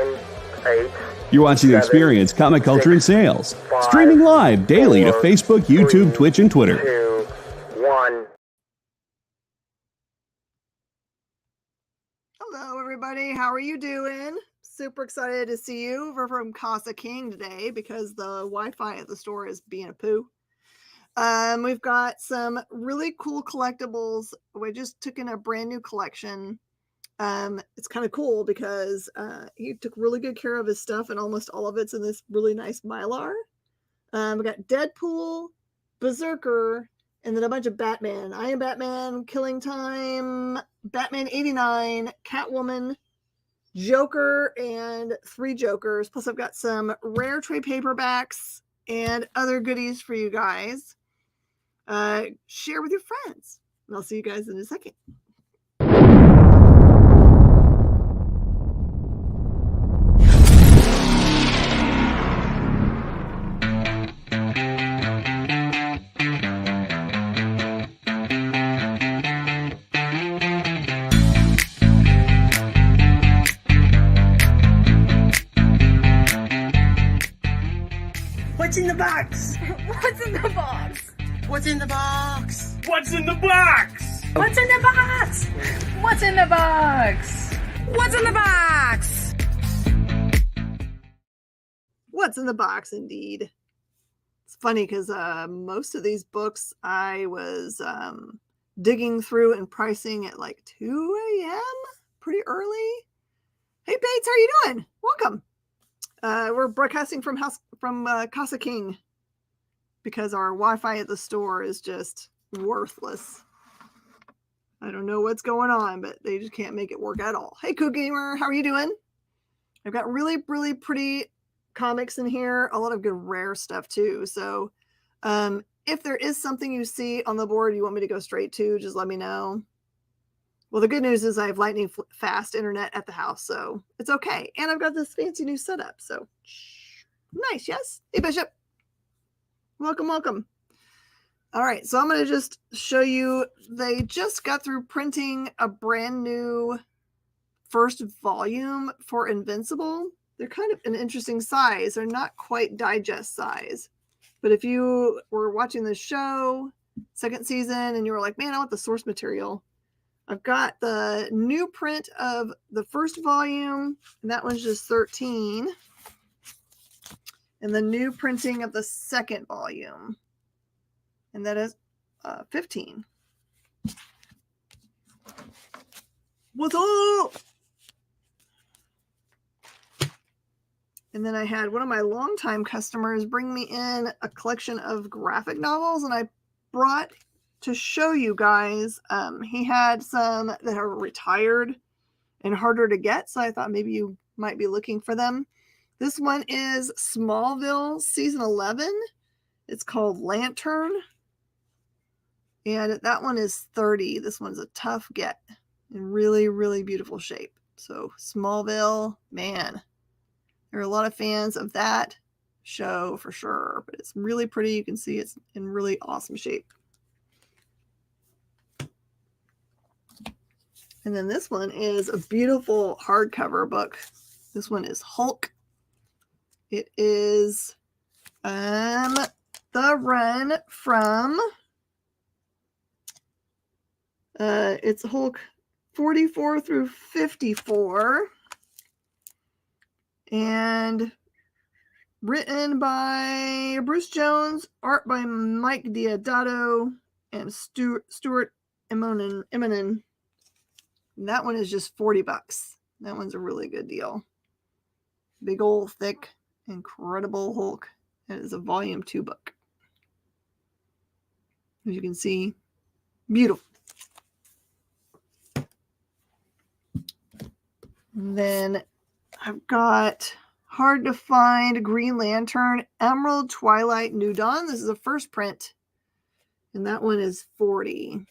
8. You're watching The Experience, Comic Culture and Sales. Streaming live daily to Facebook, YouTube, Twitch, and Twitter. 2, 1. Hello, everybody. How are you doing? Super excited to see you. We're from Casa King today because the Wi-Fi at the store is being a poo. We've got some really cool collectibles. We just took in a brand new collection. It's kind of cool because he took really good care of his stuff, and almost all of it's in this really nice Mylar. We got Deadpool, Berserker, and then a bunch of Batman. I Am Batman, Killing Time, Batman 89, Catwoman, Joker, and 3 Jokers. Plus I've got some rare trade paperbacks and other goodies for you guys. Share with your friends. And I'll see you guys in a second. What's in the box? What's in the box? What's in the box? What's in the box? What's in the box? What's in the box? What's in the box? What's in the box, indeed. It's funny because most of these books I was digging through and pricing at like 2 a.m. pretty early. Hey, Bates, how are you doing? Welcome. We're broadcasting from Casa King because our Wi-Fi at the store is just worthless. I don't know what's going on, but they just can't make it work at all. Hey, Cool Gamer, how are you doing? I've got really, really pretty comics in here. A lot of good rare stuff too. So if there is something you see on the board you want me to go straight to, just let me know. Well, the good news is I have lightning fast internet at the house, so it's okay. And I've got this fancy new setup, so nice, yes? Hey, Bishop. Welcome, welcome. All right, so I'm going to just show you, they just got through printing a brand new first volume for Invincible. They're kind of an interesting size. They're not quite digest size. But if you were watching the show, second season, and you were like, man, I want the source material, I've got the new print of the first volume, and that one's just 13. And the new printing of the second volume, and that is 15. What's up? And then I had one of my longtime customers bring me in a collection of graphic novels, and I brought to show you guys. He had some that are retired and harder to get, so I thought maybe you might be looking for them. This one is Smallville season 11. It's called Lantern, and that one is 30. This one's a tough get in really, really beautiful shape. So Smallville, man, there are a lot of fans of that show for sure, but it's really pretty. You can see it's in really awesome shape. And then this one is a beautiful hardcover book. This one is Hulk. It is the run from it's Hulk 44 through 54, and written by Bruce Jones, art by Mike Diodato and Stuart Eminem. That one is just $40. That one's a really good deal. Big old thick Incredible Hulk. It is a volume 2 book. As you can see, beautiful. And then I've got hard to find Green Lantern Emerald Twilight New Dawn. This is a first print, and that one is $40.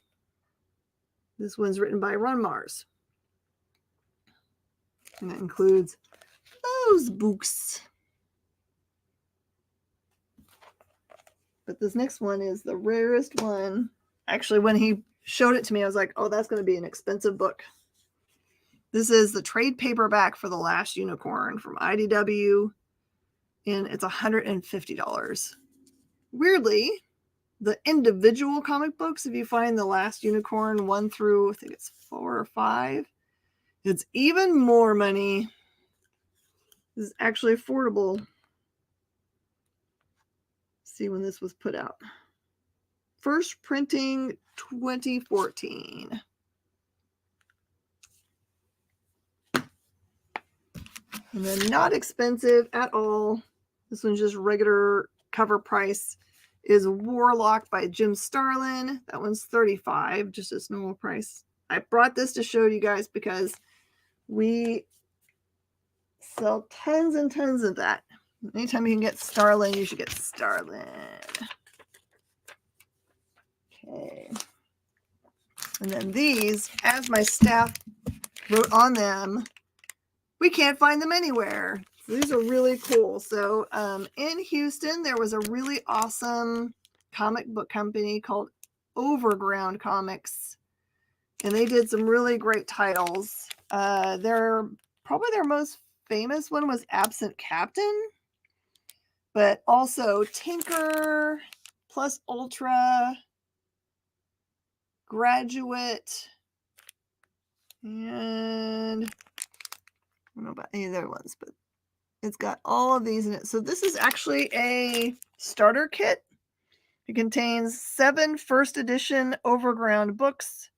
This one's written by Ron Mars, and that includes those books. But this next one is the rarest one. Actually, when he showed it to me, I was like, oh, that's going to be an expensive book. This is the trade paperback for The Last Unicorn from IDW, and it's $150. Weirdly, the individual comic books, if you find The Last Unicorn 1 through, I think it's 4 or 5, it's even more money. This is actually affordable. Let's see when this was put out. First printing 2014. And then not expensive at all. This one's just regular cover price. Is Warlock by Jim Starlin. That one's $35, just its normal price. I brought this to show you guys because we sell tons and tons of that. Anytime you can get Starlin, you should get Starlin. Okay. And then these, as my staff wrote on them, we can't find them anywhere. So these are really cool. So in Houston, there was a really awesome comic book company called Overground Comics. And they did some really great titles. Probably their most famous one was Absent Captain. But also Tinker, Plus Ultra, Graduate, and I don't know about any of the other ones, but it's got all of these in it. So this is actually a starter kit. It contains 7 first edition Overground books,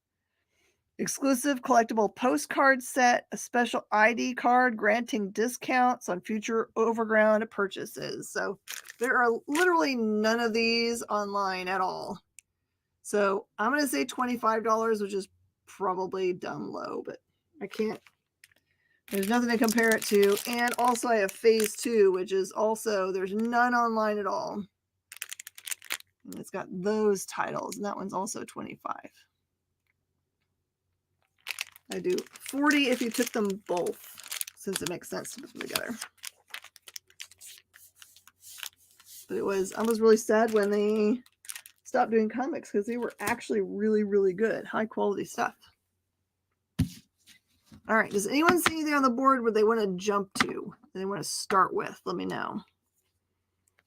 exclusive collectible postcard set, a special ID card granting discounts on future Overground purchases. So there are literally none of these online at all. So I'm going to say $25, which is probably dumb low, but I can't. There's nothing to compare it to. And also I have Phase 2, which is also, there's none online at all. And it's got those titles, and that one's also $25. I do $40 if you took them both, since it makes sense to put them together. But I was really sad when they stopped doing comics because they were actually really, really good, high quality stuff. All right, does anyone see anything on the board where they want to jump to? They want to start with? Let me know.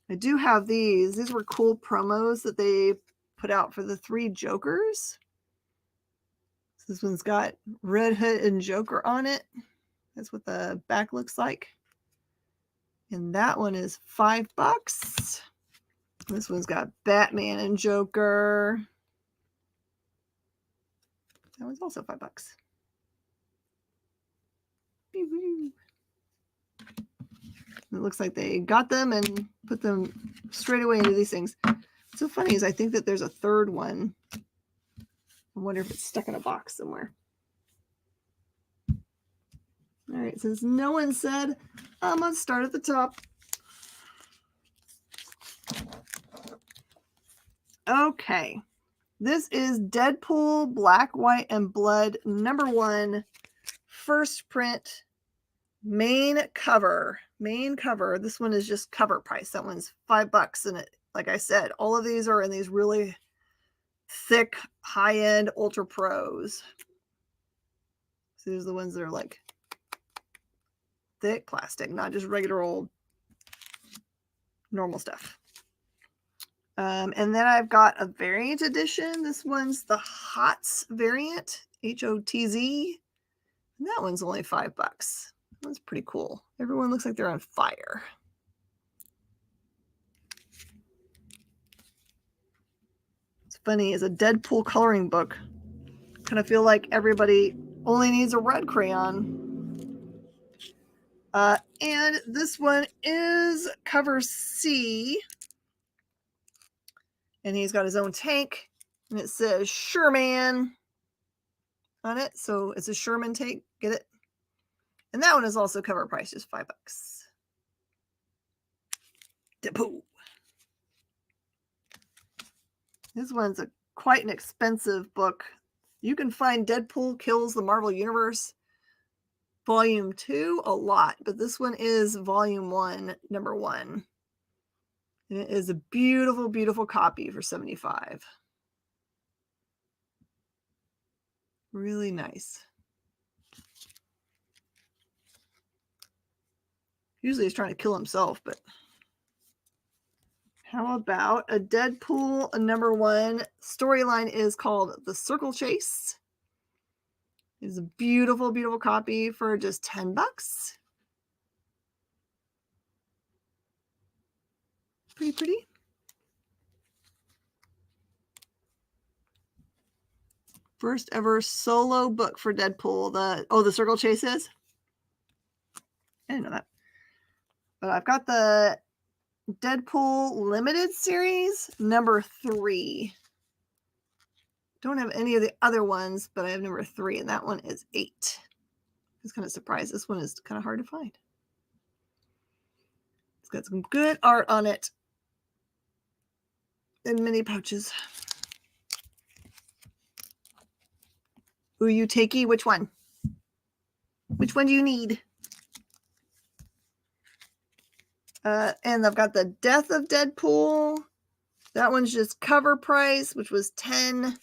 I do have these. These were cool promos that they put out for the 3 Jokers. So this one's got Red Hood and Joker on it. That's what the back looks like. And that one is $5. This one's got Batman and Joker. That one's also $5. It looks like they got them and put them straight away into these things. What's so funny is I think that there's a third one. I wonder if it's stuck in a box somewhere. All right, since no one said, I'm going to start at the top. Okay, this is Deadpool Black, White, and Blood #1, first print, main cover. Main cover. This one is just cover price. That one's $5. And it, like I said, all of these are in these really thick, high-end Ultra Pros. So these are the ones that are like thick plastic, not just regular old normal stuff. And then I've got a variant edition. This one's the HOTZ variant, HOTZ. And that one's only $5. That's pretty cool. Everyone looks like they're on fire. It's funny, as a Deadpool coloring book, kind of feel like everybody only needs a red crayon. And this one is cover C. And he's got his own tank. And it says Sherman on it. So it's a Sherman tank. Get it? And that one is also cover price, just $5. Deadpool. This one's quite an expensive book. You can find Deadpool Kills the Marvel Universe Volume 2 a lot, but this one is Volume 1, #1. And it is a beautiful, beautiful copy for $75. Really nice. Usually he's trying to kill himself, but how about a Deadpool #1 storyline is called The Circle Chase. It's a beautiful, beautiful copy for just $10. Pretty pretty. First ever solo book for Deadpool. The Circle Chase is? I didn't know that. But I've got the Deadpool Limited Series #3. Don't have any of the other ones, but I have #3, and that one is 8. I was kind of surprised. This one is kind of hard to find. It's got some good art on it. In mini pouches. Ooh, you takey, which one? Which one do you need? And I've got the Death of Deadpool. That one's just cover price, which was 10.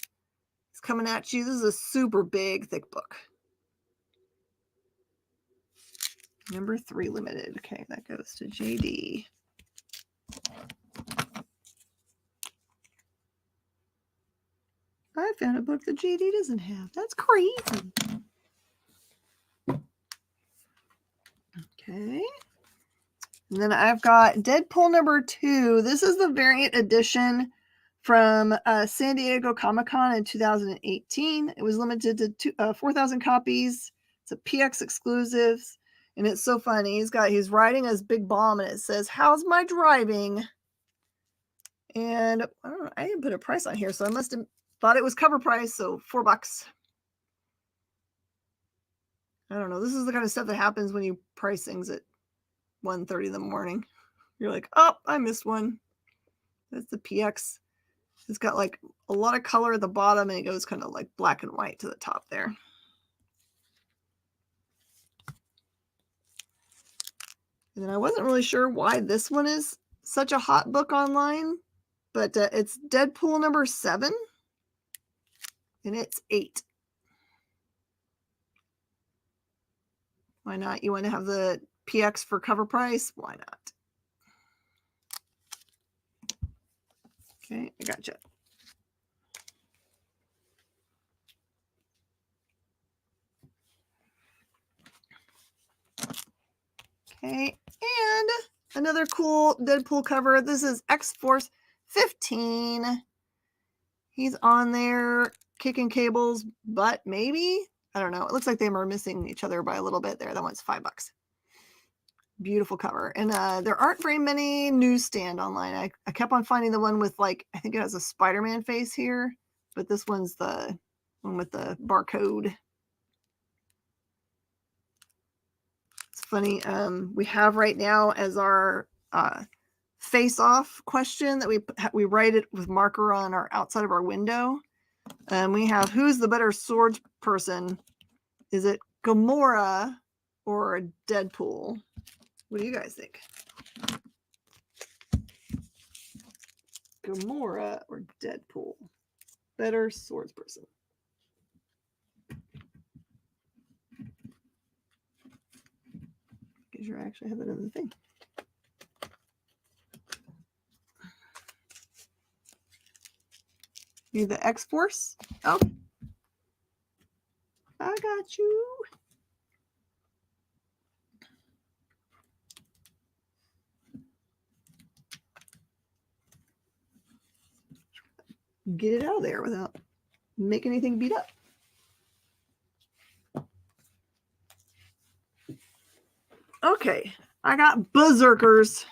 It's coming at you. This is a super big, thick book. #3 limited. Okay, that goes to JD. I found a book that JD doesn't have. That's crazy. Okay. And then I've got Deadpool #2. This is the variant edition from San Diego Comic-Con in 2018. It was limited to 4,000 copies. It's a PX exclusive. And it's so funny. He's riding his big bomb and it says, "How's my driving?" And I don't know, I didn't put a price on here, so I must have thought it was cover price, so $4. I don't know. This is the kind of stuff that happens when you price things at 1:30 in the morning. You're like, oh, I missed one. That's the PX. It's got like a lot of color at the bottom and it goes kind of like black and white to the top there. And then I wasn't really sure why this one is such a hot book online, but it's Deadpool #7 and it's 8. Why not? You want to have the PX for cover price? Why not? Okay, I gotcha. Okay, and another cool Deadpool cover. This is X-Force 15. He's on there kicking Cable's butt, maybe? I don't know. It looks like they were missing each other by a little bit there. That one's $5. Beautiful cover. And there aren't very many newsstand online. I kept on finding the one with, like, I think it has a Spider-Man face here, but this one's the one with the barcode. It's funny. We have right now as our face-off question that we write it with marker on our outside of our window. We have, who's the better swords person? Is it Gamora or Deadpool? What do you guys think? Gamora or Deadpool? Better swords person. Because you actually have it in the thing. Need the X-Force? Oh. I got you. Get it out of there without making anything beat up. Okay, I got Berserkers.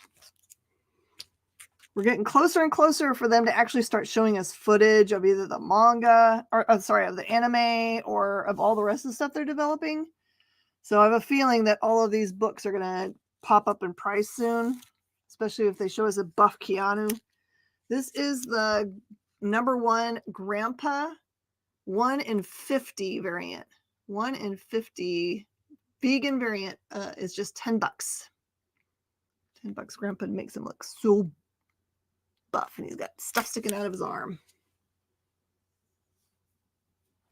We're getting closer and closer for them to actually start showing us footage of either the manga, or of the anime, or of all the rest of the stuff they're developing. So I have a feeling that all of these books are going to pop up in price soon, especially if they show us a buff Keanu. This is the #1 Grandpa 1 in 50 variant. 1 in 50 vegan variant is just $10. $10. Grandpa makes him look so buff, and he's got stuff sticking out of his arm.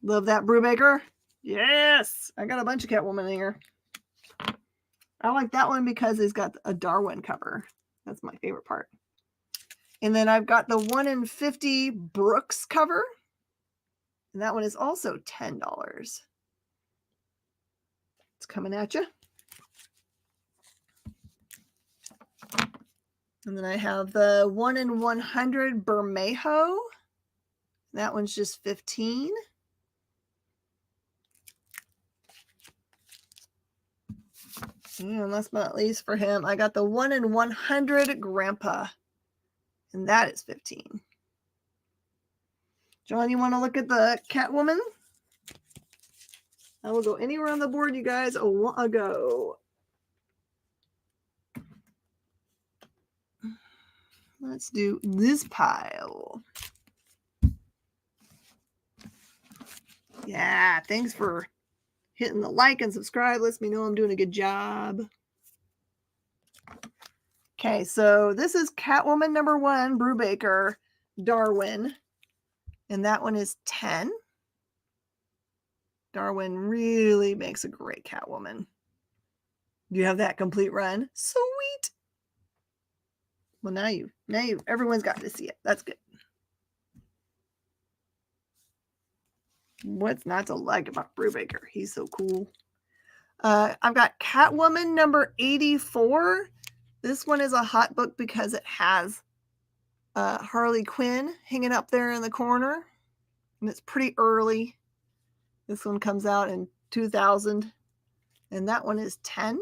Love that, Brubaker. Yes, I got a bunch of Catwoman in here. I like that one because it's got a Darwin cover. That's my favorite part. And then I've got the 1 in 50 Brooks cover. And that one is also $10. It's coming at you. And then I have the 1 in 100 Bermejo. That one's just $15. And last but not least for him, I got the 1 in 100 Grandpa. And that is $15. John, you want to look at the Catwoman? I will go anywhere on the board you guys want to go. Let's do this pile. Yeah, thanks for hitting the like and subscribe. Lets me know I'm doing a good job. Okay, so this is Catwoman #1, Brubaker, Darwin. And that one is 10. Darwin really makes a great Catwoman. You have that complete run. Sweet. Well, now everyone's got to see it. That's good. What's not to like about Brubaker? He's so cool. I've got Catwoman #84. This one is a hot book because it has Harley Quinn hanging up there in the corner. And it's pretty early. This one comes out in 2000. And that one is 10.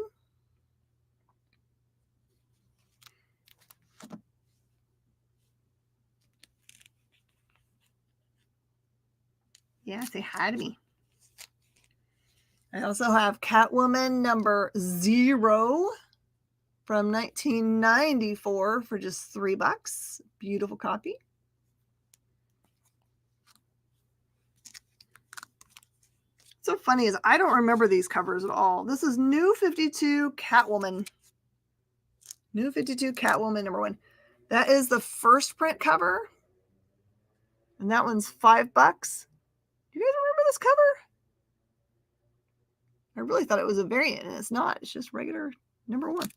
Yeah, say hi to me. I also have Catwoman #0 from 1994 for just $3. Beautiful copy. So funny is I don't remember these covers at all. This is New 52 Catwoman. New 52 Catwoman #1. That is the first print cover. And that one's $5. Do you guys remember this cover? I really thought it was a variant, and it's not. It's just regular #1.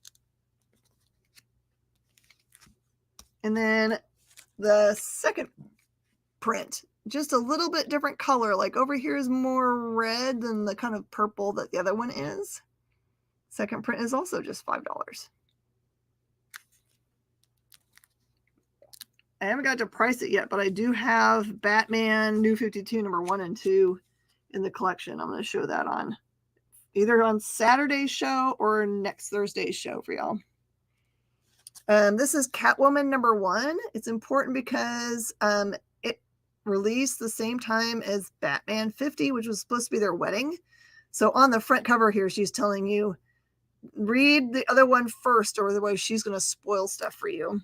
And then the second print, just a little bit different color. Like over here is more red than the kind of purple that the other one is. Second print is also just $5. I haven't got to price it yet, but I do have Batman New 52 #1 and 2 in the collection. I'm going to show that on either on Saturday's show or next Thursday's show for y'all. This is Catwoman #1. It's important because it released the same time as Batman 50, which was supposed to be their wedding. So on the front cover here, she's telling you, read the other one first, or otherwise she's going to spoil stuff for you.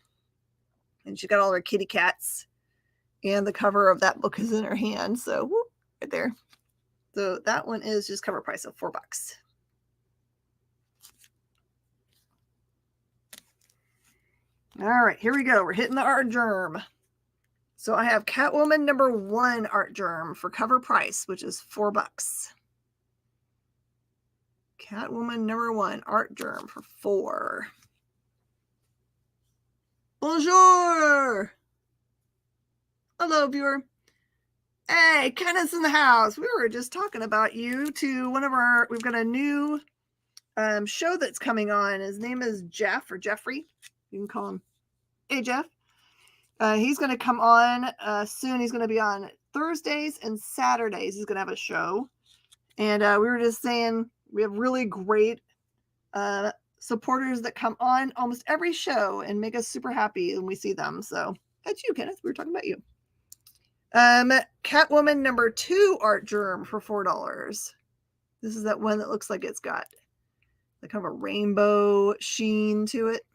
And she got all her kitty cats. And the cover of that book is in her hand. So, whoop, right there. So that one is just cover price of $4. All right, here we go. We're hitting the art germ. So I have Catwoman #1 art germ for cover price, which is $4. Catwoman #1 art germ for $4. Bonjour. Hello, viewer. Hey, Kenneth's in the house. We were just talking about you to one of our, we've got a new show that's coming on. His name is Jeff or Jeffrey. You can call him. Hey, Jeff. He's going to come on soon. He's going to be on Thursdays and Saturdays. He's going to have a show. And we were just saying we have really great supporters that come on almost every show and make us super happy when we see them. So that's you, Kenneth. We were talking about you. Catwoman #2 art germ for $4. This is that one that looks like it's got the kind of a rainbow sheen to it.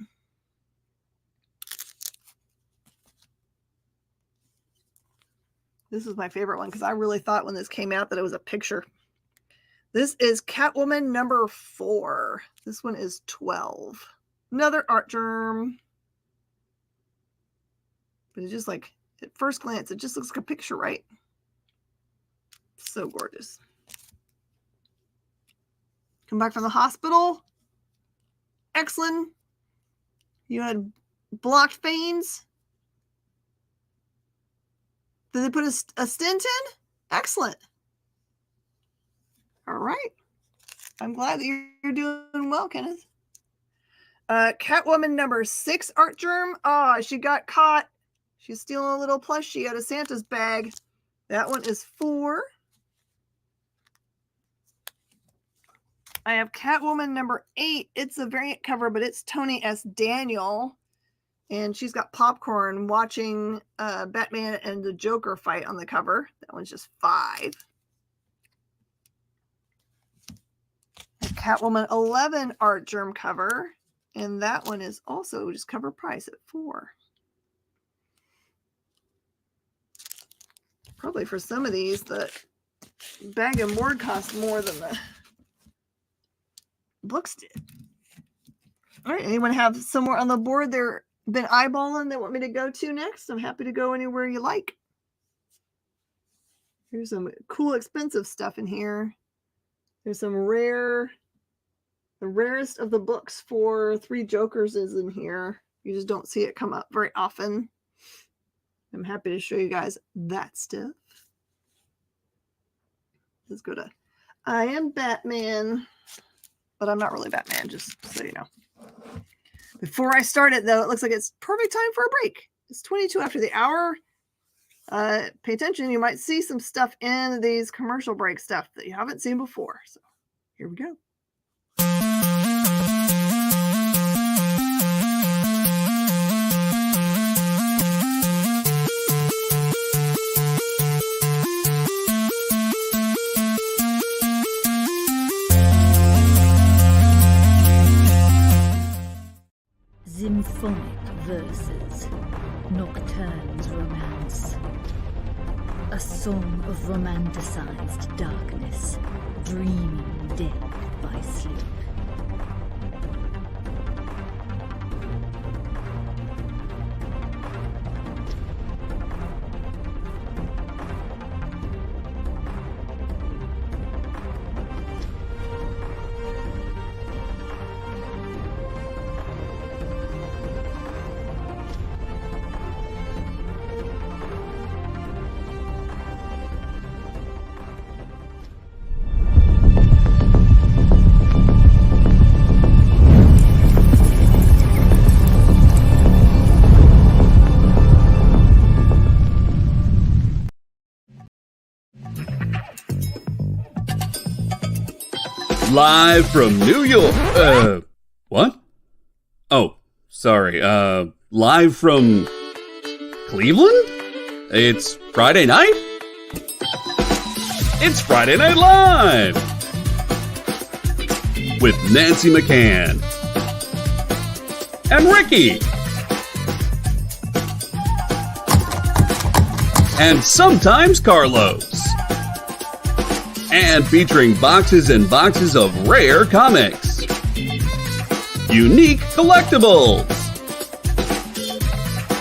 This is my favorite one because I really thought when this came out that it was a picture. This is Catwoman #4. This one is $12. Another art germ. But it's just like, at first glance, it just looks like a picture, right? So gorgeous. Come back from the hospital. Excellent. You had blocked veins. Did they put a stent in? Excellent. All right. I'm glad that you're doing well, Kenneth. Catwoman number 6 art germ. Oh, she got caught. She's stealing a little plushie out of Santa's bag. That one is 4. I have Catwoman number 8. It's a variant cover, but it's Tony S. Daniel. And she's got popcorn watching Batman and the Joker fight on the cover. That one's just 5. Catwoman 11 art germ cover. And that one is also just cover price at 4. Probably for some of these, the bag and board cost more than the books did. All right, anyone have somewhere on the board they're been eyeballing that want me to go to next? I'm happy to go anywhere you like. There's some cool, expensive stuff in here. There's some the rarest of the books for 3 Jokers is in here. You just don't see it come up very often. I'm happy to show you guys that stuff. Let's go to I Am Batman, but I'm not really Batman, just so you know. Before I start it, though, it looks like it's perfect time for a break. It's 22 after the hour. Pay attention. You might see some stuff in these commercial break stuff that you haven't seen before. So here we go. Symphonic verses, nocturne's romance. A song of romanticized darkness, dreaming dead by sleep. Live from New York. What? Oh, sorry. Live from Cleveland? It's Friday night? It's Friday Night Live! With Nancy McCann. And Ricky. And sometimes Carlos. And featuring boxes and boxes of rare comics. Unique collectibles.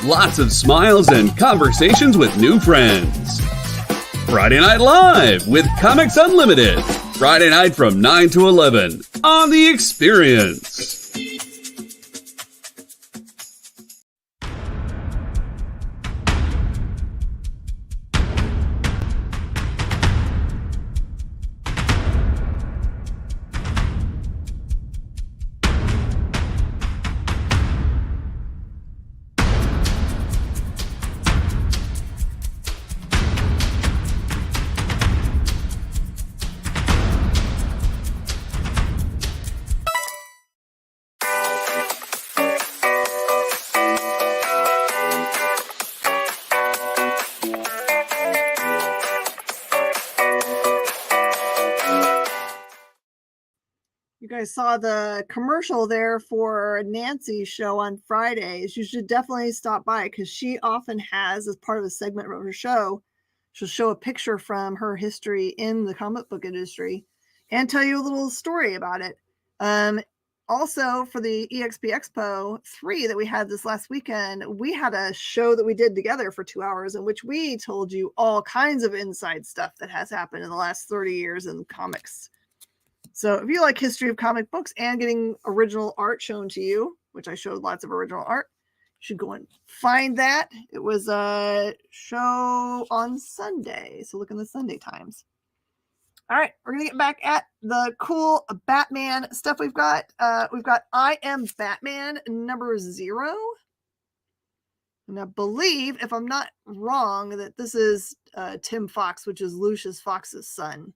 Lots of smiles and conversations with new friends. Friday Night Live with Comics Unlimited. Friday night from 9 to 11 on The Experience. I saw the commercial there for Nancy's show on Fridays. You should definitely stop by because she often has, as part of a segment of her show, she'll show a picture from her history in the comic book industry and tell you a little story about it. Also, for the EXP Expo 3 that we had this last weekend, we had a show that we did together for 2 hours in which we told you all kinds of inside stuff that has happened in the last 30 years in comics. So if you like history of comic books and getting original art shown to you, which I showed lots of original art, you should go and find that. It was a show on Sunday. So look in the Sunday Times. All right, we're going to get back at the cool Batman stuff we've got. We've got I Am Batman #0. And I believe, if I'm not wrong, that this is Tim Fox, which is Lucius Fox's son.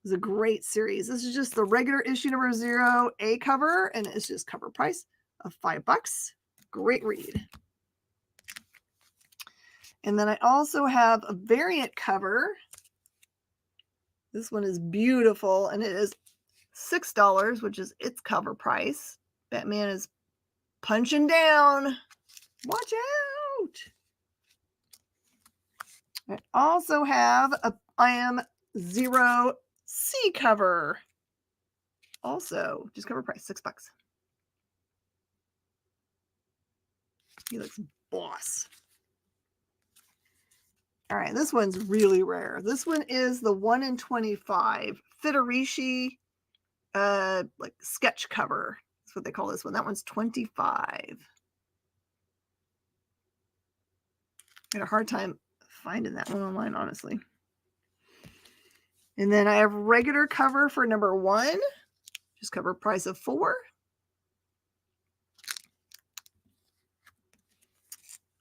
It's a great series. This is just the regular issue #0 A cover, and it's just cover price of $5. Great read. And then I also have a variant cover. This one is beautiful, and it is $6, which is its cover price. Batman is punching down. Watch out. I also have a I Am Zero C cover. Also, just cover price, $6. He looks boss. All right, this one's really rare. This one is the 1 in 25 Federici like sketch cover. That's what they call this one. That one's $25. I had a hard time finding that one online, honestly. And then I have regular cover for #1, just cover price of $4.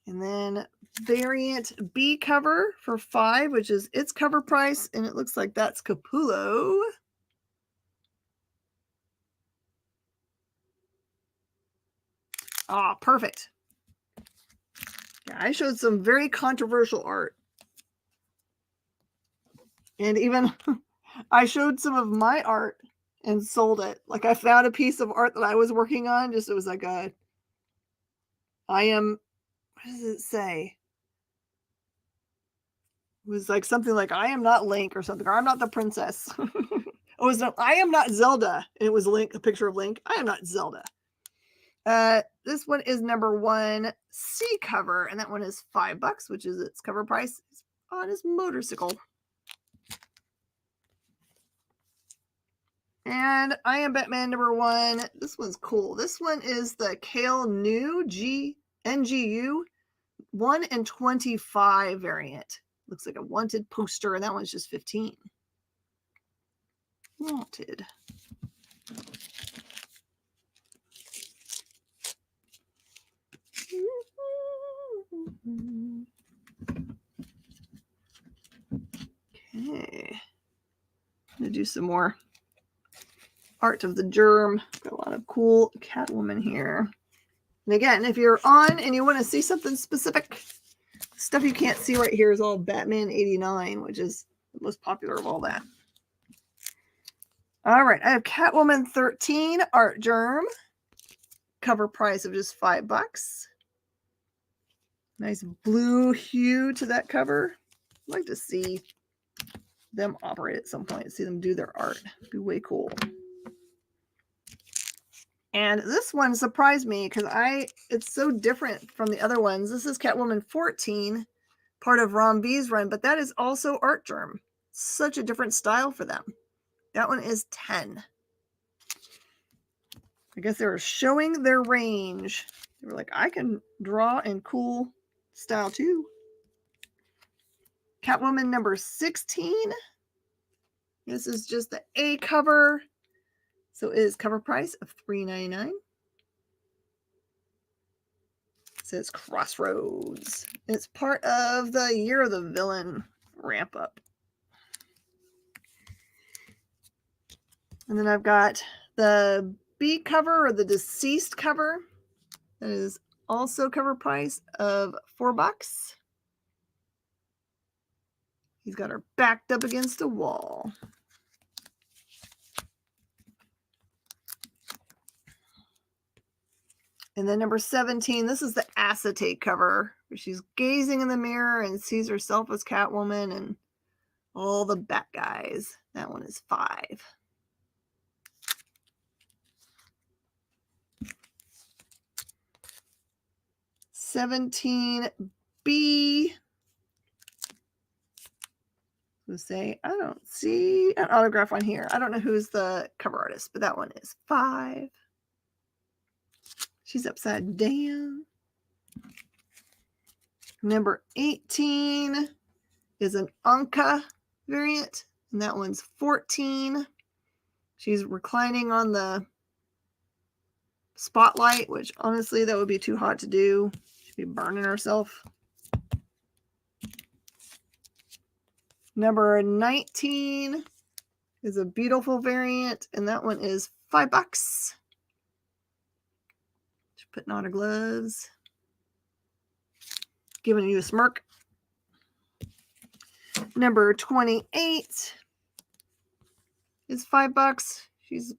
And then variant B cover for $5, which is its cover price, and it looks like that's Capullo. Ah, perfect. Yeah, I showed some very controversial art. And even I showed some of my art and sold it. Like I found a piece of art that I was working on. Just it was like what does it say? It was like something like I am not Link or something, or I'm not the princess. It was no, I am not Zelda. And it was Link, a picture of Link. I am not Zelda. This one is #1 C cover, and that one is $5, which is its cover price. It's on his motorcycle. And I Am Batman #1. This one's cool. This one is the Kale New NGU 1 in 25 variant. Looks like a wanted poster, and that one's just $15. Wanted. Okay. I'm going to do some more art of the germ. Got a lot of cool Catwoman here. And again, if you're on and you want to see something specific, stuff you can't see right here is all Batman 89, which is the most popular of all that. All right, I have Catwoman 13 art germ. Cover price of just $5. Nice blue hue to that cover. I'd like to see them operate at some point, see them do their art. It'd be way cool. And this one surprised me because it's so different from the other ones. This is Catwoman 14, part of Ron V's run, but that is also art germ. Such a different style for them. That one is $10. I guess they were showing their range. They were like, I can draw in cool style too. Catwoman #16. This is just the A cover. So it is cover price of $3.99. It says Crossroads. It's part of the Year of the Villain ramp up. And then I've got the B cover, or the Deceased cover. That is also cover price of $4. He's got her backed up against a wall. And then #17, this is the acetate cover, where she's gazing in the mirror and sees herself as Catwoman and all the bad guys. That one is $5. $17B. Who say, I don't see an autograph on here. I don't know who's the cover artist, but that one is 5. She's upside down. Number 18 is an Anka variant, and that one's 14. She's reclining on the spotlight, which honestly, that would be too hot to do. She'd be burning herself. Number 19 is a beautiful variant, and that one is $5. She's putting on her gloves. Giving you a smirk. Number 28 is $5. She's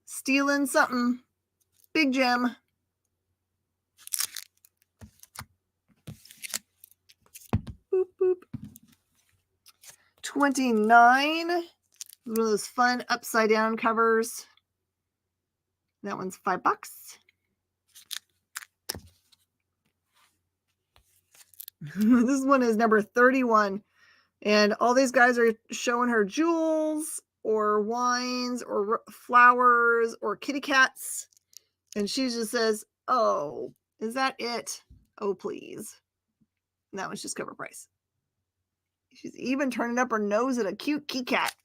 stealing something. Big gem. Boop, boop. 29. One of those fun upside down covers. That one's $5. This one is number 31. And all these guys are showing her jewels or wines or flowers or kitty cats. And she just says, oh, is that it? Oh, please. And that one's just cover price. She's even turning up her nose at a cute kitty cat.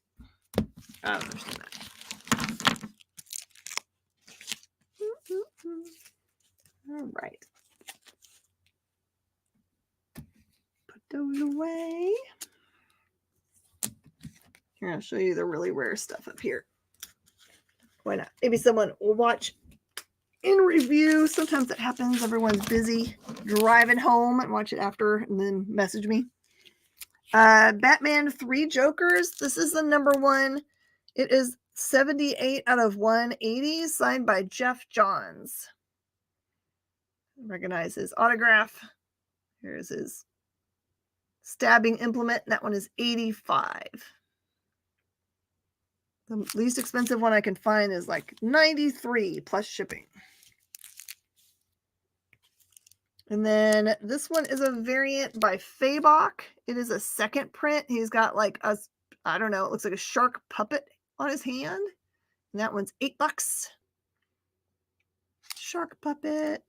I don't understand that. All right. Put those away. Here, I'll show you the really rare stuff up here. Why not? Maybe someone will watch in review. Sometimes that happens. Everyone's busy driving home and watch it after and then message me. Batman 3 Jokers. This is the number 1. It is 78 out of 180, signed by Jeff Johns. Recognize his autograph. Here's his stabbing implement. That one is 85. The least expensive one I can find is like 93 plus shipping. And then this one is a variant by Fabok. It is a second print. He's got like a, I don't know, it looks like a shark puppet on his hand. And that one's $8. Shark puppet.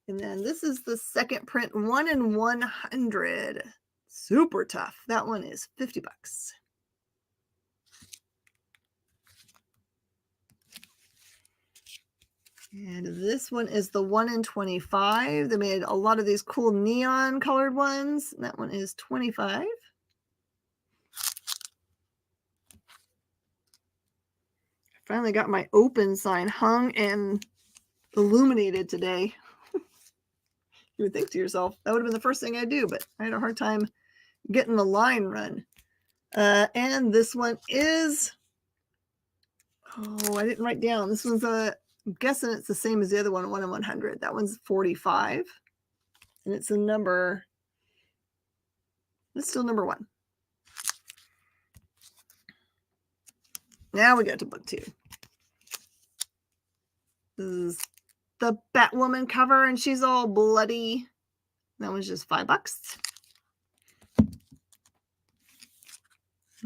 And then this is the second print, 1 in 100. Super tough. That one is $50. And this one is the 1 in 25. They made a lot of these cool neon colored ones. And that one is $25. I finally got my open sign hung and illuminated today. You would think to yourself, that would have been the first thing I'd do, but I had a hard time getting the line run. And this one is, oh, I didn't write down. This one's I'm guessing it's the same as the other one, 1 in 100. That one's 45. And it's a number, it's still number 1. Now we go to book 2. This is the Batwoman cover, and she's all bloody. That one's just $5.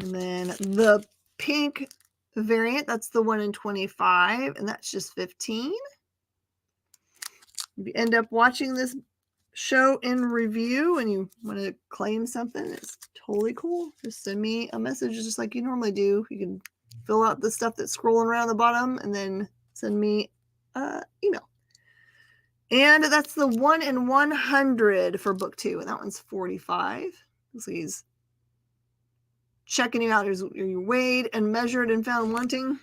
And then the pink variant, that's the 1 in 25, and that's just $15. If you end up watching this show in review and you want to claim something, it's totally cool. Just send me a message just like you normally do. You can fill out the stuff that's scrolling around the bottom and then send me an email. And that's the 1 in 100 for book 2, and that one's $45. So he's checking you out. Are you weighed and measured and found wanting?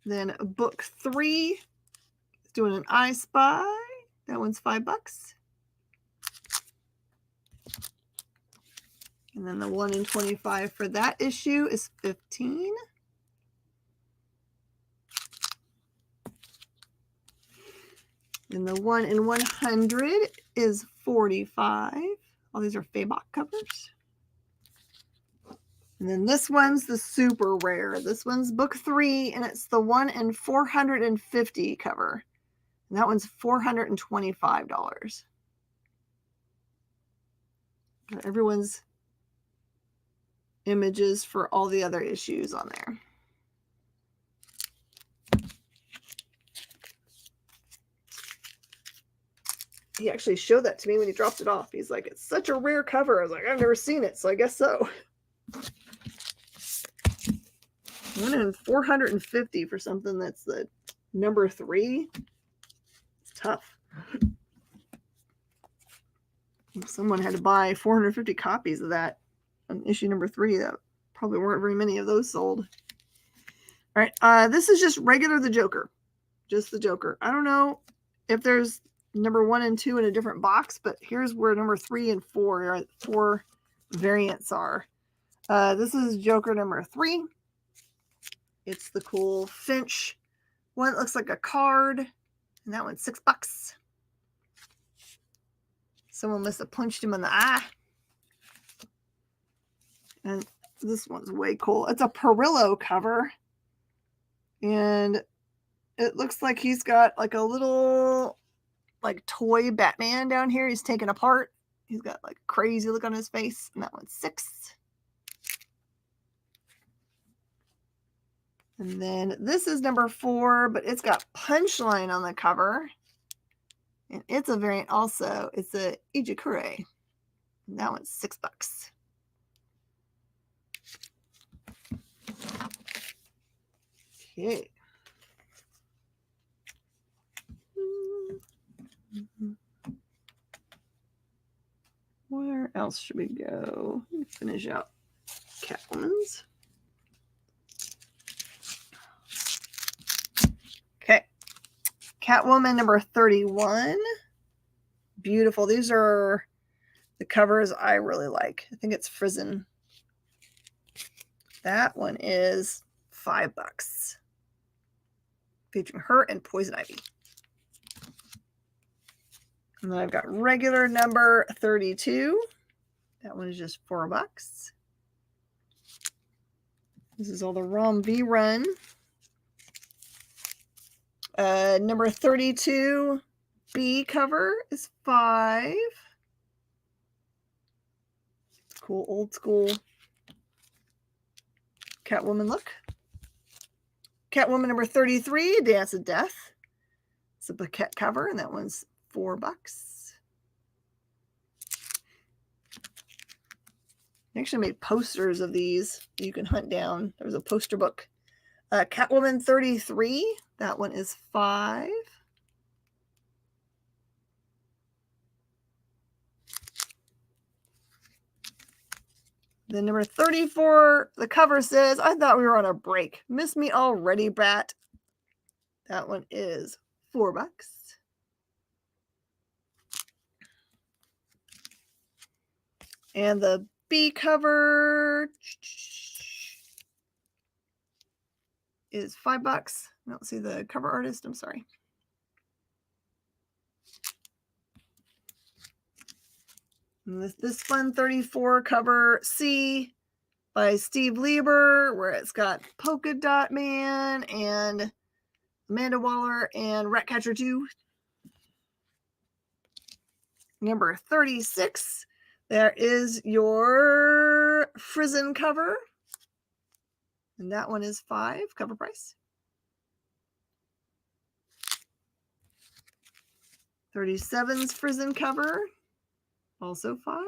Then book 3 is doing an I Spy. That one's $5. And then the 1 in 25 for that issue is $15. And the 1 in 100 is $45. All these are Fabok covers. And then this one's the super rare. This one's book 3, and it's the 1 in 450 cover. And that one's $425. Got everyone's images for all the other issues on there. He actually showed that to me when he dropped it off. He's like, it's such a rare cover. I was like, I've never seen it, so I guess so. One in 450 for something that's the number 3. It's tough. If someone had to buy 450 copies of that on issue number 3, that probably weren't very many of those sold. All right, this is just regular the Joker. Just the Joker. I don't know if there's number 1 and 2 in a different box, but here's where number 3 and 4 variants are. This is Joker number 3. It's the cool Finch one. It looks like a card, and that one's $6. Someone must have punched him in the eye. And this one's way cool. It's a Perillo cover, and it looks like he's got like a little like toy Batman down here. He's taken apart. He's got like a crazy look on his face, and that one's $6. And then this is number 4, but it's got Punchline on the cover. And it's a variant also. It's a Ijikure. And that one's $6. Okay. Where else should we go? Let me finish out Catwoman's. Okay. Catwoman number 31. Beautiful. These are the covers I really like. I think it's Frizen. That one is $5. Featuring her and Poison Ivy. And then I've got regular number 32. That one is just $4. This is all the ROM V run. Number 32 B cover is $5. Cool old school Catwoman look. Catwoman number 33, Dance of Death. It's a Paquette cover, and that one's $4. I actually made posters of these you can hunt down. There's a poster book. Catwoman 33, that one is $5. Then number 34, the cover says, I thought we were on a break. Miss me already, brat. That one is $4. And the B cover is $5. I don't see the cover artist. I'm sorry. And this fun 34 cover C by Steve Lieber, where it's got Polka Dot Man and Amanda Waller and Ratcatcher 2. Number 36, there is your Frizen cover. And that one is $5, cover price. 37's Frizen cover, also $5.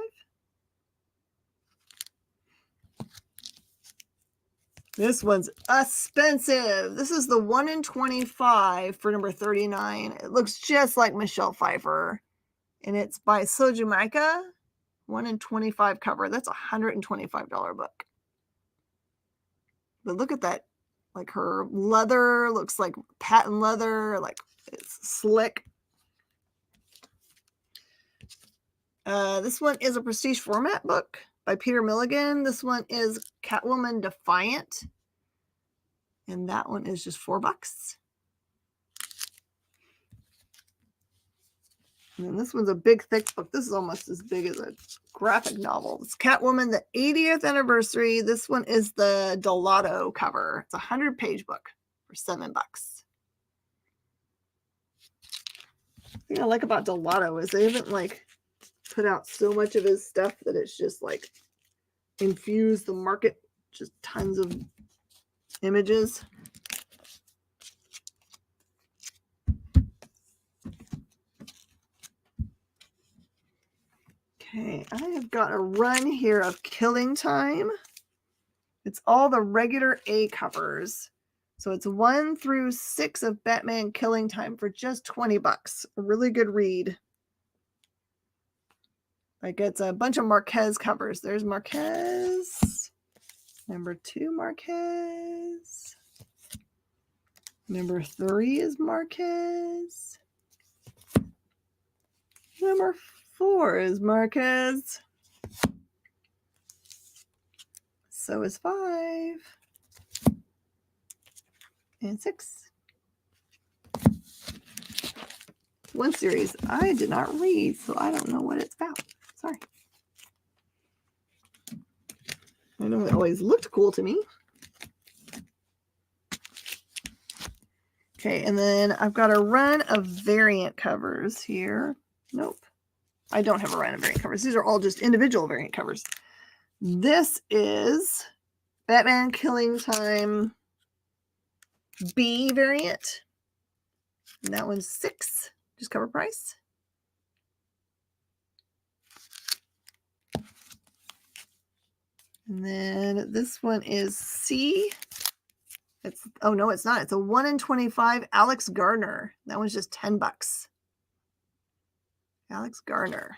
This one's expensive. This is the 1 in 25 for number 39. It looks just like Michelle Pfeiffer. And it's by Soju Maika. 1 in 25 cover. That's a $125 book. But look at that. Like her leather looks like patent leather. Like it's slick. This one is a prestige format book by Peter Milligan. This one is Catwoman Defiant. And that one is just $4. And this one's a big, thick book. This is almost as big as a graphic novel. It's Catwoman, the 80th anniversary. This one is the Delato cover. It's a 100-page book for $7. thing I like about Delato is they haven't like put out so much of his stuff that it's just like infused the market, just tons of images. Okay, I have got a run here of Killing Time. It's all the regular A covers. So it's 1 through 6 of Batman Killing Time for just $20. A really good read. Like it's a bunch of Marquez covers. There's Marquez. Number 2, Marquez. Number 3 is Marquez. Number 4 is Marquez. So is 5. And 6. One series I did not read, so I don't know what it's about. Sorry. I know it always looked cool to me. Okay, and then I've got a run of variant covers here. Nope. I don't have a run of variant covers. These are all just individual variant covers. This is Batman Killing Time B variant. And that one's $6, just cover price. And then this one is C. It's, oh no, it's not. It's a 1 in 25 Alex Garner. That one's just $10. Alex Garner.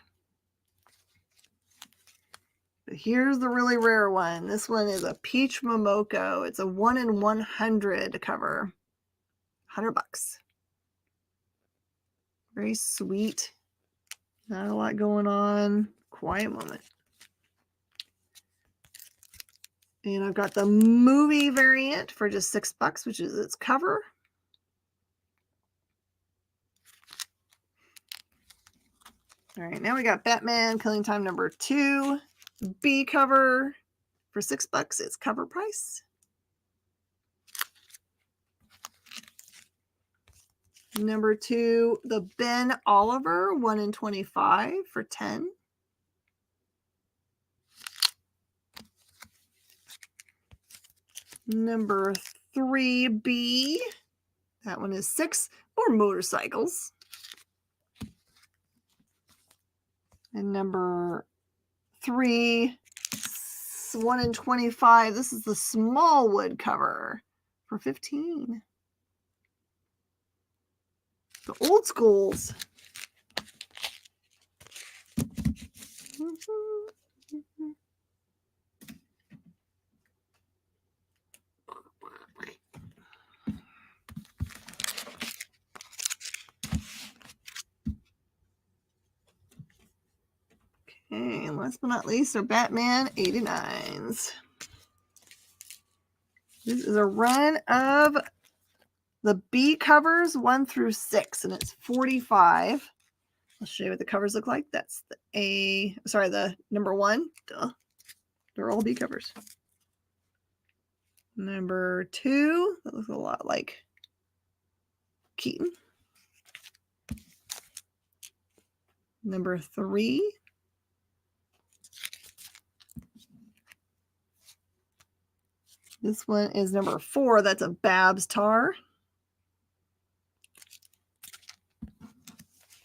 But here's the really rare one. This one is a Peach Momoko. It's a 1 in 100 cover. $100. Very sweet. Not a lot going on. Quiet moment. And I've got the movie variant for just $6, which is its cover. All right, now we got Batman Killing Time number 2, B cover for $6. It's cover price. Number 2, the Ben Oliver 1 in 25 for $10. Number 3B, that one is $6. More motorcycles. And number 3, 1 in 25. This is the Smallwood cover for $15. The old schools. Okay, and last but not least are Batman 89s. This is a run of the B covers 1 through 6, and it's $45. I'll show you what the covers look like. That's the number 1. Duh. They're all B covers. Number 2, that looks a lot like Keaton. Number 3. This one is number 4. That's a Babs Tar.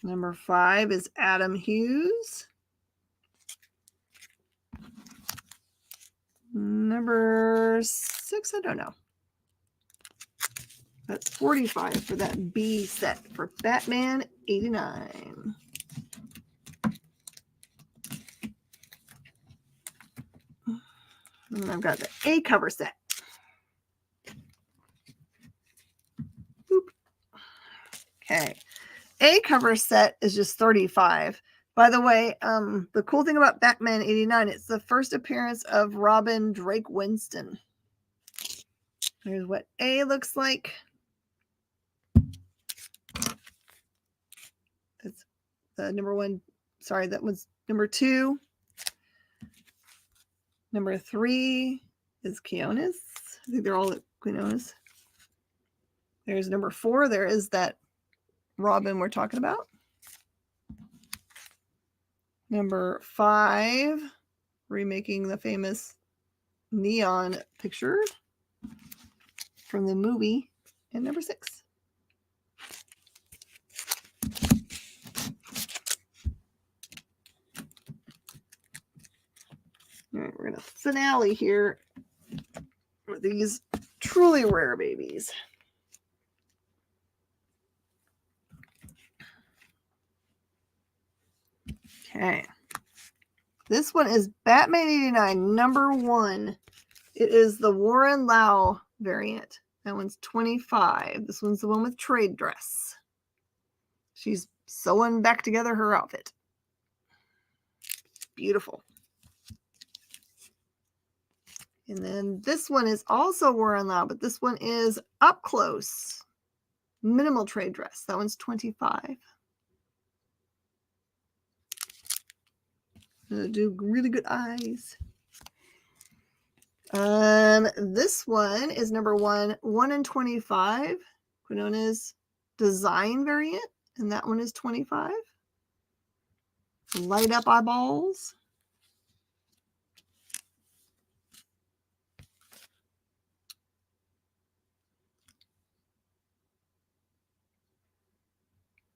Number 5 is Adam Hughes. Number 6, I don't know. That's $45 for that B set for Batman 89. And I've got the A cover set. Boop. Okay. A cover set is just $35. By the way, the cool thing about Batman 89, it's the first appearance of Robin Drake Winston. Here's what A looks like. That's the number 1. Sorry, that was number 2. Number 3 is Keonis. I think they're all at Keonis. There's number 4. There is that Robin we're talking about. Number 5, remaking the famous neon picture from the movie. And number 6. All right, we're going to finale here with these truly rare babies. Okay. This one is Batman 89, number 1. It is the Warren Lau variant. That one's 25. This one's the one with trade dress. She's sewing back together her outfit. Beautiful. And then this one is also Warren Lau, but this one is up close. Minimal trade dress. That one's 25. Do really good eyes. This one is number 1, 1 in 25, Quinones design variant, and that one is 25. Light up eyeballs.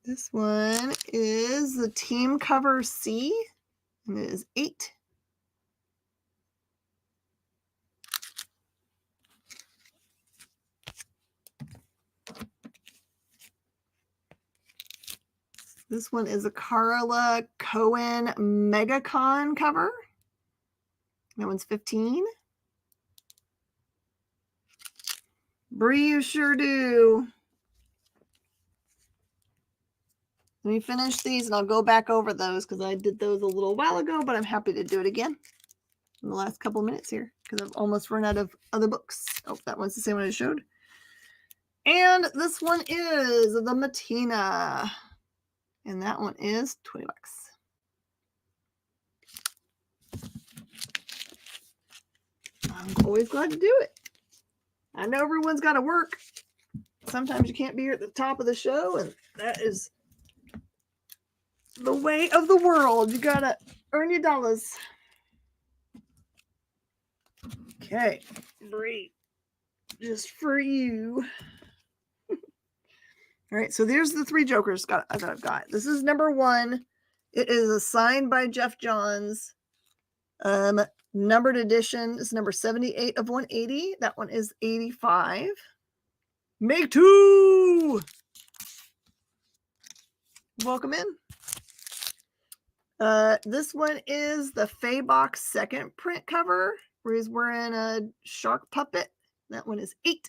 This one is the team cover C, and it is 8. This one is a Carla Cohen MegaCon cover. That one's 15. Bree, you sure do. Let me finish these and I'll go back over those because I did those a little while ago, but I'm happy to do it again in the last couple minutes here because I've almost run out of other books. Oh, that one's the same one I showed. And this one is the Matina. And that one is $20. I'm always glad to do it. I know everyone's got to work. Sometimes you can't be here at the top of the show, and that is the way of the world. You got to earn your dollars. Okay, Bree, just for you. All right, so there's the 3 Jokers that I've got. This is number 1. It is a signed by Jeff Johns. Numbered edition is number 78 of 180. That one is 85. Make 2. Welcome in. This one is the Faybox second print cover, where he's wearing a shark puppet. That one is 8.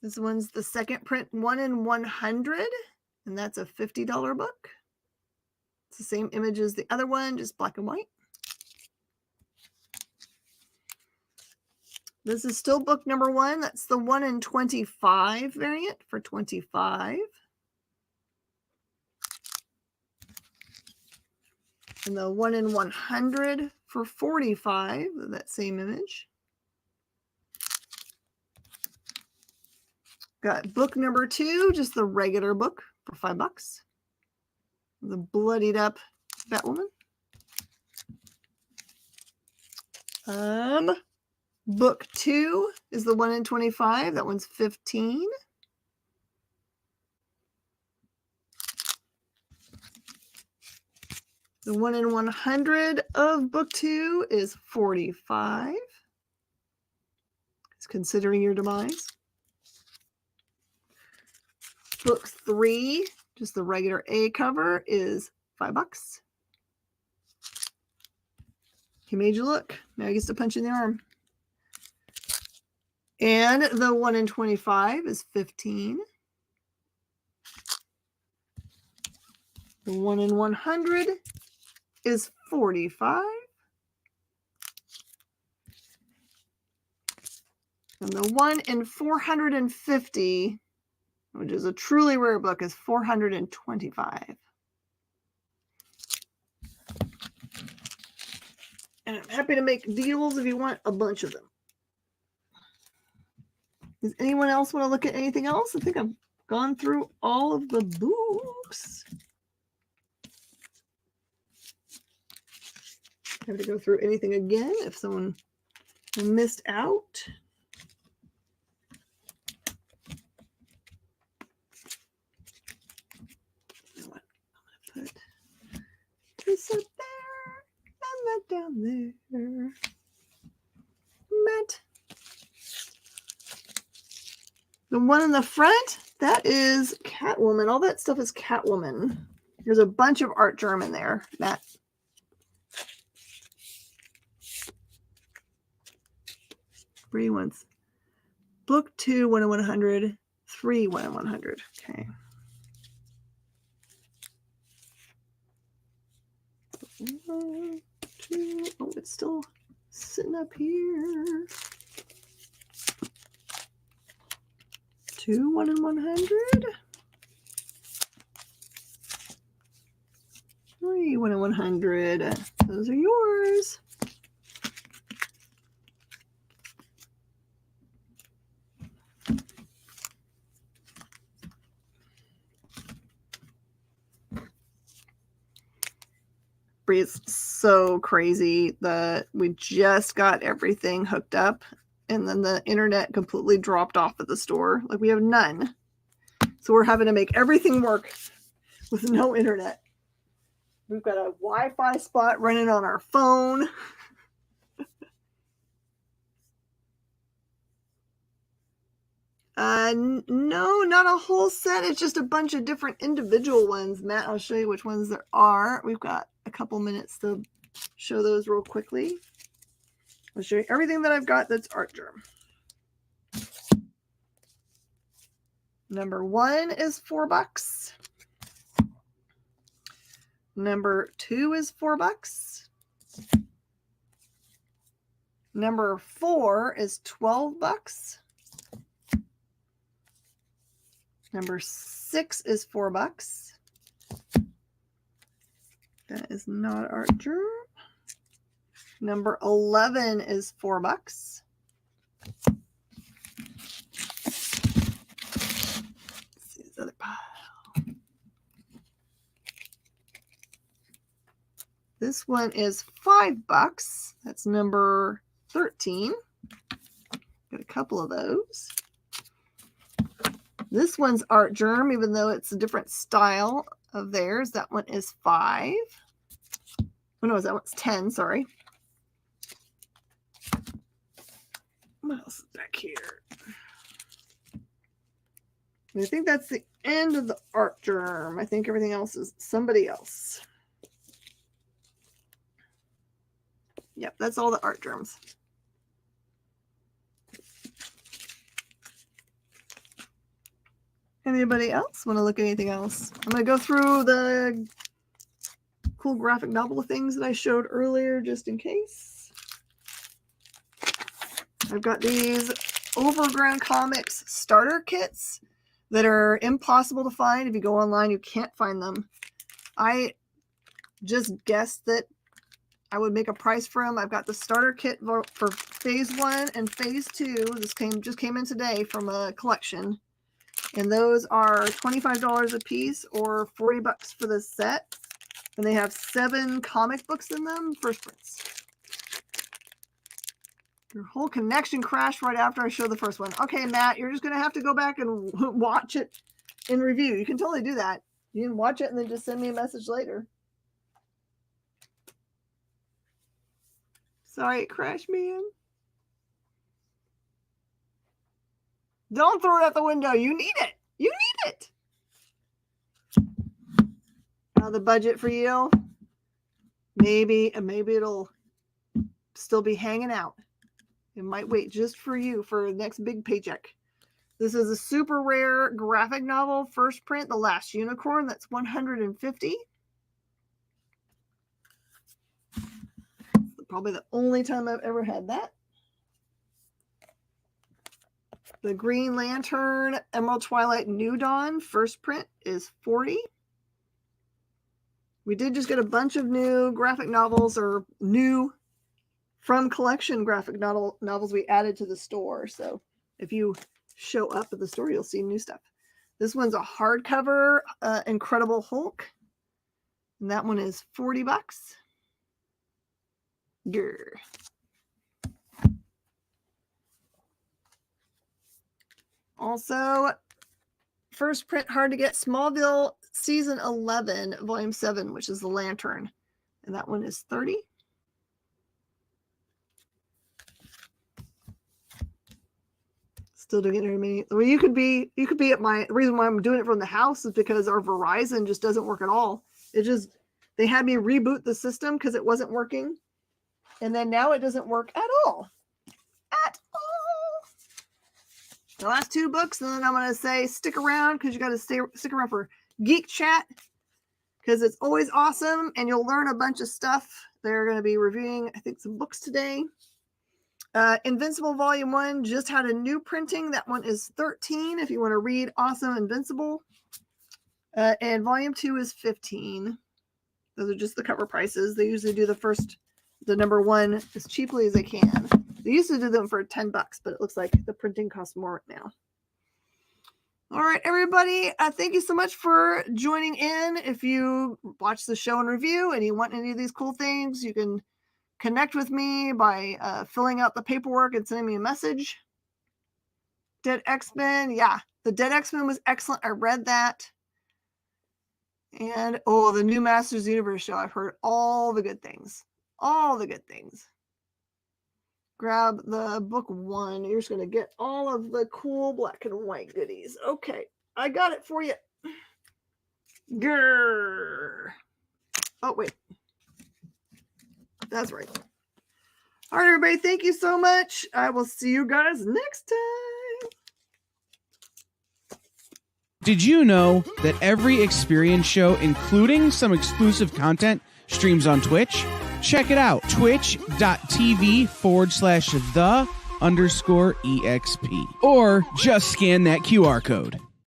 This one's the second print 1 in 100, and that's a $50 book. It's the same image as the other one, just black and white. This is still book number 1. That's the 1 in 25 variant for 25. And the 1 in 100 for 45, that same image. Got book number 2, just the regular book for $5. The bloodied up Batwoman. Book 2 is the 1 in 25. That one's 15. The 1 in 100 of book 2 is 45. It's considering your demise. Book 3, just the regular A cover, is $5. He made you look. Now he gets to punch in the arm. And the 1 in 25 is 15. The 1 in 100 is 45. And the 1 in 450, which is a truly rare book, is 425. And I'm happy to make deals if you want a bunch of them. Does anyone else want to look at anything else? I think I've gone through all of the books. Have to go through anything again if someone missed out. You know what? I'm going to put this up there and that down there. Matt. The one in the front, that is Catwoman. All that stuff is Catwoman. There's a bunch of art germ in there, Matt. Bree wants book 2, 1 in 100, 3, 1 in 100. Okay. One, two, oh, it's still sitting up here. 2, 1 in 100. 3, 1 in 100. Those are yours. It's so crazy that we just got everything hooked up and then the internet completely dropped off at the store. Like we have none. So we're having to make everything work with no internet. We've got a Wi-Fi spot running on our phone. No, not a whole set. It's just a bunch of different individual ones. Matt, I'll show you which ones there are. We've got a couple minutes to show those real quickly. I'll show you everything that I've got that's art germ. Number 1 is $4. Number 2 is $4. Number 4 is $12. Number 6 is $4. That is not art germ. Number 11 is $4. Let's see this other pile. This one is $5. That's number 13. Got a couple of those. This one's art germ, even though it's a different style of theirs. That one is 5. Oh no, that one's 10, sorry. What else is back here? I think that's the end of the art germ. I think everything else is somebody else. Yep, that's all the art germs. Anybody else want to look at anything else? I'm going to go through the cool graphic novel things that I showed earlier just in case. I've got these Overground Comics starter kits that are impossible to find. If you go online, you can't find them. I just guessed that I would make a price for them. I've got the starter kit for phase 1 and phase 2. This just came in today from a collection. And those are $25 a piece or $40 for the set. And they have 7 comic books in them, first prints. Your whole connection crashed right after I showed the first one. Okay, Matt, you're just going to have to go back and watch it in review. You can totally do that. You can watch it and then just send me a message later. Sorry, it crashed me in. Don't throw it out the window. You need it. You need it. Now the budget for you. Maybe it'll still be hanging out. It might wait just for you for the next big paycheck. This is a super rare graphic novel, first print, The Last Unicorn. That's $150. Probably the only time I've ever had that. The Green Lantern Emerald Twilight New Dawn first print is $40. We did just get a bunch of new graphic novels or new from collection graphic novels we added to the store. So if you show up at the store, you'll see new stuff. This one's a hardcover, Incredible Hulk. And that one is $40. Grr. Also, first print hard to get, Smallville Season 11, Volume 7, which is the Lantern. And that one is $30. Still doing it many. Well, you could be at my, the reason why I'm doing it from the house is because our Verizon just doesn't work at all. They had me reboot the system because it wasn't working. And then now it doesn't work at all. At all. The last two books, and then I'm going to say stick around because you got to stick around for Geek Chat because it's always awesome and you'll learn a bunch of stuff. They're going to be reviewing, I think, some books today. Invincible Volume 1 just had a new printing. That one is $13 if you want to read Awesome Invincible. And Volume 2 is $15. Those are just the cover prices. They usually do the number 1 as cheaply as they can. They used to do them for $10, but it looks like the printing costs more now. All right, everybody. Thank you so much for joining in. If you watch the show and review and you want any of these cool things, you can connect with me by filling out the paperwork and sending me a message. Dead X-Men. Yeah, the Dead X-Men was excellent. I read that. And, the new Masters Universe show. I've heard all the good things. All the good things. Grab the book 1. You're just going to get all of the cool black and white goodies. Okay, I got it for you. Grrr. Oh, wait. That's right. All right, everybody. Thank you so much. I will see you guys next time. Did you know that every experience show, including some exclusive content, streams on Twitch? Check it out. Twitch.tv/the_EXP. Or just scan that QR code.